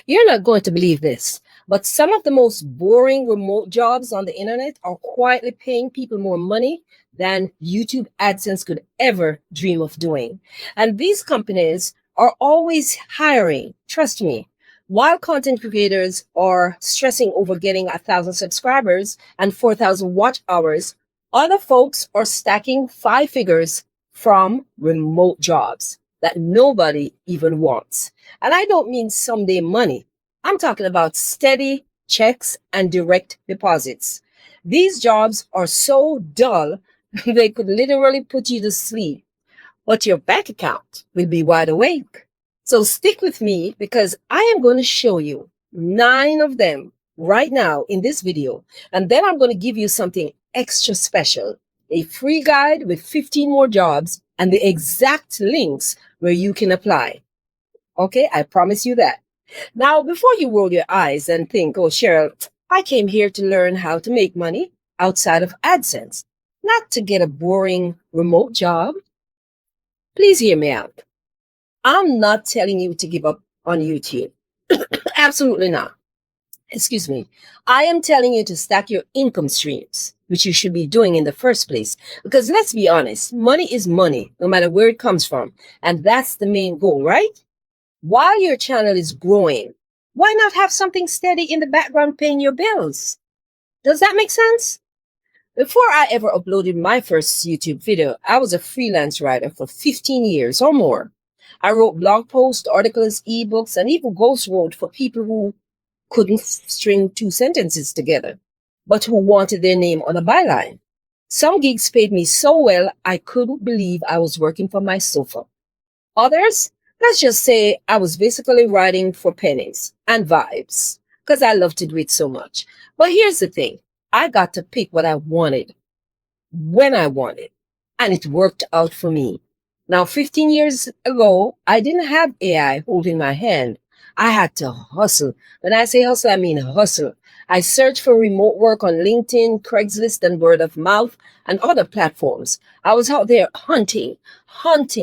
You're not going to believe this, but some of the most boring remote jobs on the internet are quietly paying people more money than YouTube AdSense could ever dream of doing. And these companies are always hiring, trust me. While content creators are stressing over getting 1,000 subscribers and 4,000 watch hours, other folks are stacking five figures from remote jobs that nobody even wants. And I don't mean someday money. I'm talking about steady checks and direct deposits. These jobs are so dull, they could literally put you to sleep, but your bank account will be wide awake. So stick with me because I am going to show you 9 of them right now in this video. And then I'm going to give you something extra special, a free guide with 15 more jobs and the exact links where you can apply. Okay, I promise you that. Now, before you roll your eyes and think, oh, Cheryl, I came here to learn how to make money outside of AdSense, not to get a boring remote job. Please hear me out. I'm not telling you to give up on YouTube. Absolutely not. Excuse me. I am telling you to stack your income streams, which you should be doing in the first place. Because let's be honest, money is money, no matter where it comes from. And that's the main goal, right? While your channel is growing, why not have something steady in the background paying your bills? Does that make sense? Before I ever uploaded my first YouTube video, I was a freelance writer for 15 years or more. I wrote blog posts, articles, ebooks, and even ghost wrote for people who couldn't string 2 sentences together, but who wanted their name on a byline. Some gigs paid me so well, I couldn't believe I was working from my sofa. Others, let's just say I was basically writing for pennies and vibes, because I love to do it so much. But here's the thing. I got to pick what I wanted, when I wanted, and it worked out for me. Now, 15 years ago, I didn't have AI holding my hand. I had to hustle. When I say hustle, I mean hustle. I searched for remote work on LinkedIn, Craigslist, and word of mouth, and other platforms. I was out there hunting,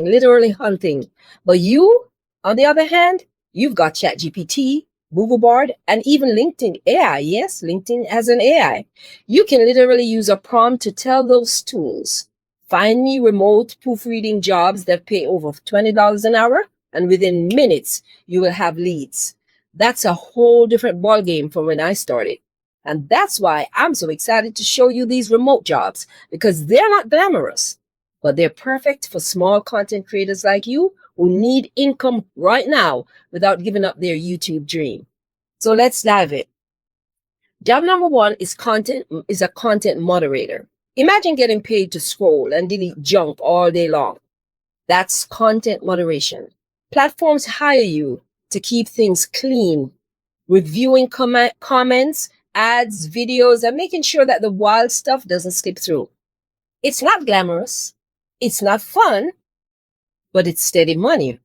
literally hunting. But you, on the other hand, you've got ChatGPT, Google Bard, and even LinkedIn AI. Yes, LinkedIn has an AI. You can literally use a prompt to tell those tools, find me remote proofreading jobs that pay over $20 an hour, and within minutes, you will have leads. That's a whole different ballgame from when I started. And that's why I'm so excited to show you these remote jobs, because they're not glamorous, but they're perfect for small content creators like you who need income right now without giving up their YouTube dream. So let's dive in. Job number 1 is a content moderator. Imagine getting paid to scroll and delete junk all day long. That's content moderation. Platforms hire you to keep things clean, reviewing comments, ads, videos, and making sure that the wild stuff doesn't slip through. It's not glamorous. It's not fun, but it's steady money.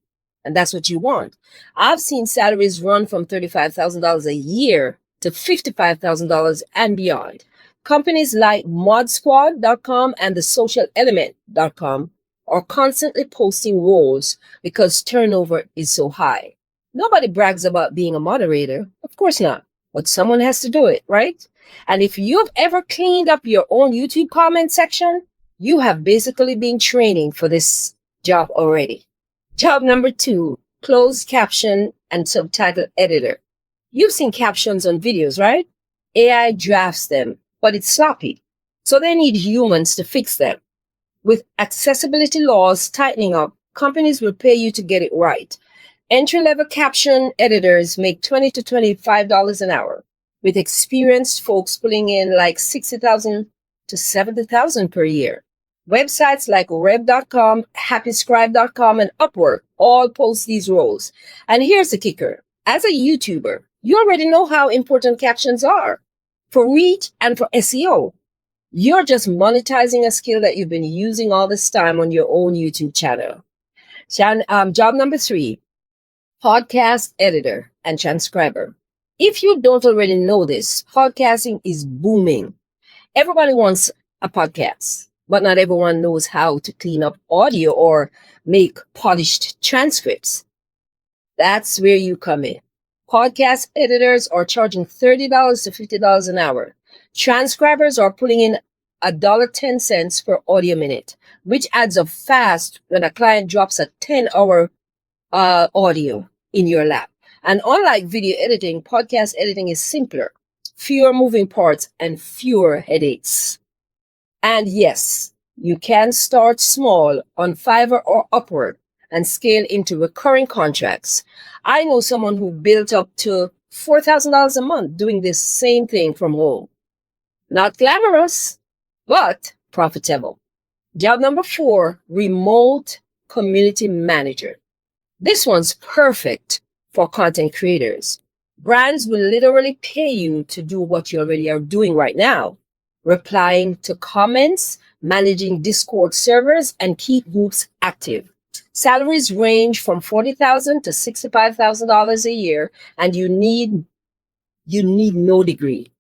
And that's what you want. I've seen salaries run from $35,000 a year to $55,000 and beyond. Companies like modsquad.com and thesocialelement.com are constantly posting roles because turnover is so high. Nobody brags about being a moderator. Of course not. But someone has to do it, right? And if you've ever cleaned up your own YouTube comment section, you have basically been training for this job already. Job number 2, closed caption and subtitle editor. You've seen captions on videos, right? AI drafts them, but it's sloppy. So they need humans to fix them. With accessibility laws tightening up, companies will pay you to get it right. Entry-level caption editors make $20 to $25 an hour, with experienced folks pulling in like $60,000 to $70,000 per year. Websites like Rev.com, HappyScribe.com, and Upwork all post these roles. And here's the kicker. As a YouTuber, you already know how important captions are for reach and for SEO. You're just monetizing a skill that you've been using all this time on your own YouTube channel. Job number 3, podcast editor and transcriber. If you don't already know this, podcasting is booming. Everybody wants a podcast, but not everyone knows how to clean up audio or make polished transcripts. That's where you come in. Podcast editors are charging $30 to $50 an hour. Transcribers are pulling in $1.10 per audio minute, which adds up fast when a client drops a 10-hour audio in your lap. And unlike video editing, podcast editing is simpler, fewer moving parts, and fewer headaches. And yes, you can start small on Fiverr or Upwork and scale into recurring contracts. I know someone who built up to $4,000 a month doing this same thing from home. Not glamorous, but profitable. Job number 4, remote community manager. This one's perfect for content creators. Brands will literally pay you to do what you already are doing right now, replying to comments, managing Discord servers, and keep groups active. Salaries range from $40,000 to $65,000 a year, and you need no degree.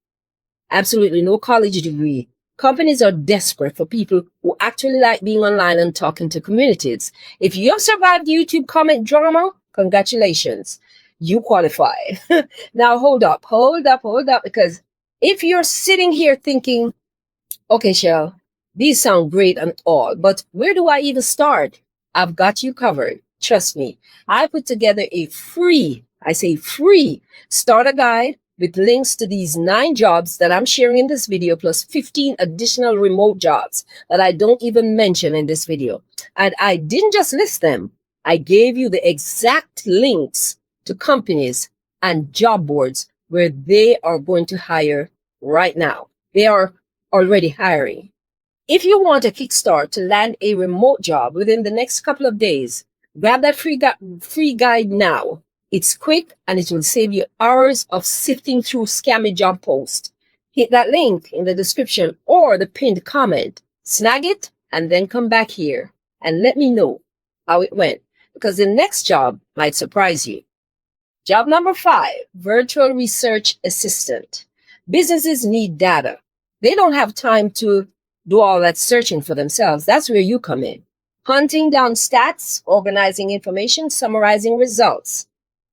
Absolutely no college degree. Companies are desperate for people who actually like being online and talking to communities. If you have survived YouTube comment drama, congratulations. You qualify. Now hold up, because if you're sitting here thinking, okay, Shell, these sound great and all, but where do I even start? I've got you covered. Trust me. I put together a free starter guide with links to these 9 jobs that I'm sharing in this video, plus 15 additional remote jobs that I don't even mention in this video. And I didn't just list them. I gave you the exact links to companies and job boards where they are going to hire right now. They are already hiring. If you want a kickstart to land a remote job within the next couple of days, grab that free guide now. It's quick and it will save you hours of sifting through scammy job posts. Hit that link in the description or the pinned comment. Snag it and then come back here and let me know how it went, because the next job might surprise you. Job number 5, virtual research assistant. Businesses need data. They don't have time to do all that searching for themselves. That's where you come in. Hunting down stats, organizing information, summarizing results.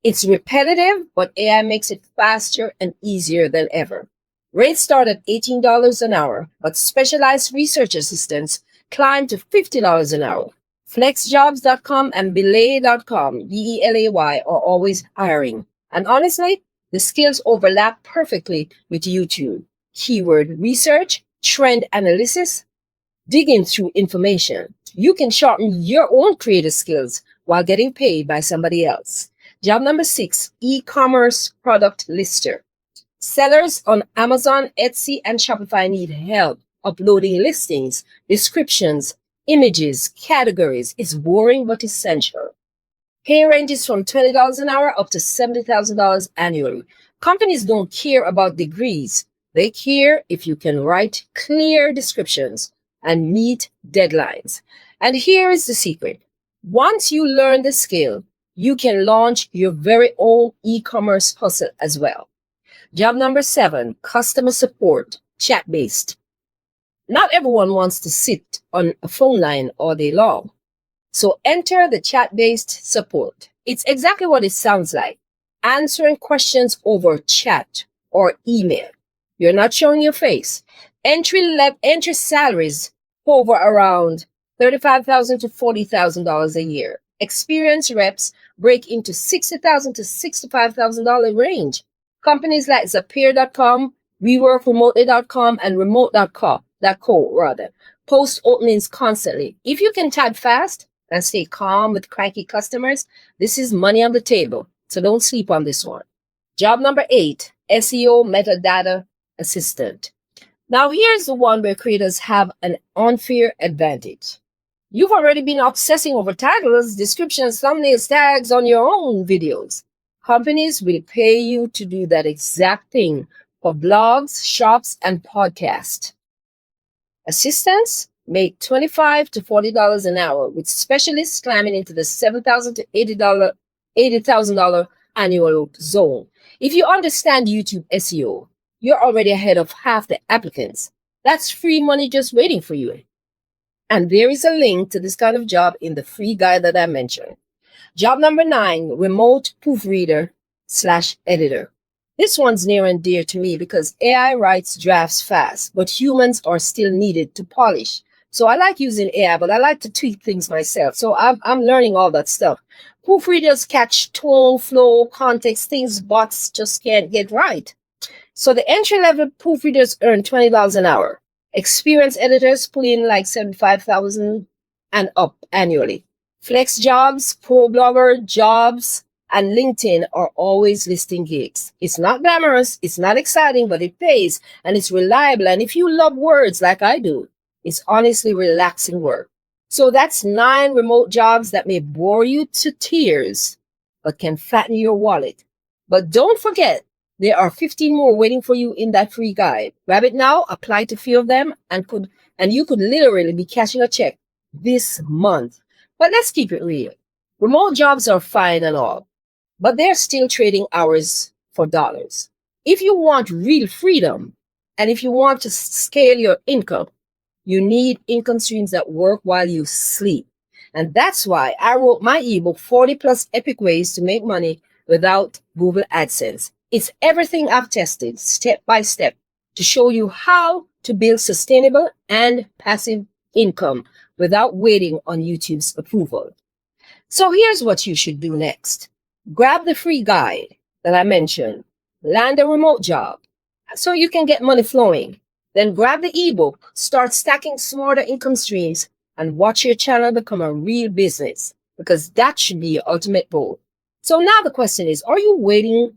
It's repetitive, but AI makes it faster and easier than ever. Rates start at $18 an hour, but specialized research assistants climb to $50 an hour. Flexjobs.com and belay.com, Belay, are always hiring. And honestly, the skills overlap perfectly with YouTube. Keyword research, trend analysis, digging through information. You can sharpen your own creative skills while getting paid by somebody else. Job number 6, e-commerce product lister. Sellers on Amazon, Etsy, and Shopify need help uploading listings, descriptions, images, categories. It's boring but essential. Pay ranges from $20 an hour up to $70,000 annually. Companies don't care about degrees. They care if you can write clear descriptions and meet deadlines. And here is the secret. Once you learn the skill, you can launch your very own e-commerce hustle as well. Job number 7, customer support, chat-based. Not everyone wants to sit on a phone line all day long. So enter the chat-based support. It's exactly what it sounds like. Answering questions over chat or email. You're not showing your face. Entry salaries hover around $35,000 to $40,000 a year. Experienced reps break into $60,000 to $65,000 range. Companies like Zapier.com, WeWorkRemotely.com, and Remote.co post openings constantly. If you can type fast and stay calm with cranky customers, this is money on the table. So don't sleep on this one. Job number 8, SEO Metadata Assistant. Now here's the one where creators have an unfair advantage. You've already been obsessing over titles, descriptions, thumbnails, tags on your own videos. Companies will pay you to do that exact thing for blogs, shops, and podcasts. Assistants make $25 to $40 an hour, with specialists climbing into the $7,000 to $80,000 annual zone. If you understand YouTube SEO, you're already ahead of half the applicants. That's free money just waiting for you. And there is a link to this kind of job in the free guide that I mentioned. Job number 9, remote proofreader AI.com/editor. This one's near and dear to me because AI writes drafts fast, but humans are still needed to polish. So I like using AI, but I like to tweak things myself. So I'm learning all that stuff. Proofreaders catch tone, flow, context, things bots just can't get right. So the entry-level proofreaders earn $20 an hour. Experienced editors pull in like $75,000 and up annually. Flex jobs, pro blogger jobs, and LinkedIn are always listing gigs. It's not glamorous, it's not exciting, but it pays and it's reliable. And if you love words like I do, it's honestly relaxing work. So that's 9 remote jobs that may bore you to tears, but can fatten your wallet. But don't forget, there are 15 more waiting for you in that free guide. Grab it now, apply to a few of them, and you could literally be cashing a check this month. But let's keep it real. Remote jobs are fine and all, but they're still trading hours for dollars. If you want real freedom, and if you want to scale your income, you need income streams that work while you sleep. And that's why I wrote my ebook, 40 plus epic ways to make money without Google AdSense. It's everything I've tested step by step to show you how to build sustainable and passive income without waiting on YouTube's approval. So here's what you should do next. Grab the free guide that I mentioned, land a remote job so you can get money flowing. Then grab the ebook, start stacking smarter income streams, and watch your channel become a real business, because that should be your ultimate goal. So now the question is, are you waiting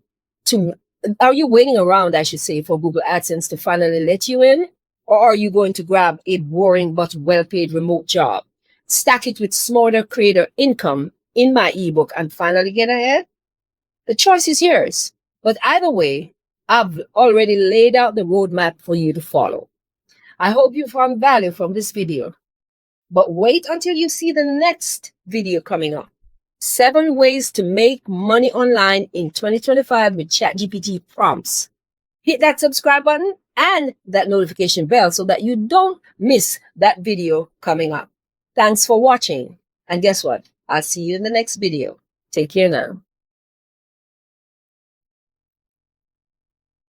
around, I should say, for Google AdSense to finally let you in? Or are you going to grab a boring but well-paid remote job, stack it with smarter creator income in my ebook, and finally get ahead? The choice is yours. But either way, I've already laid out the roadmap for you to follow. I hope you found value from this video. But wait until you see the next video coming up. 7 ways to make money online in 2025 with ChatGPT prompts. Hit that subscribe button and that notification bell so that you don't miss that video coming up. Thanks for watching. And guess what? I'll see you in the next video. Take care now.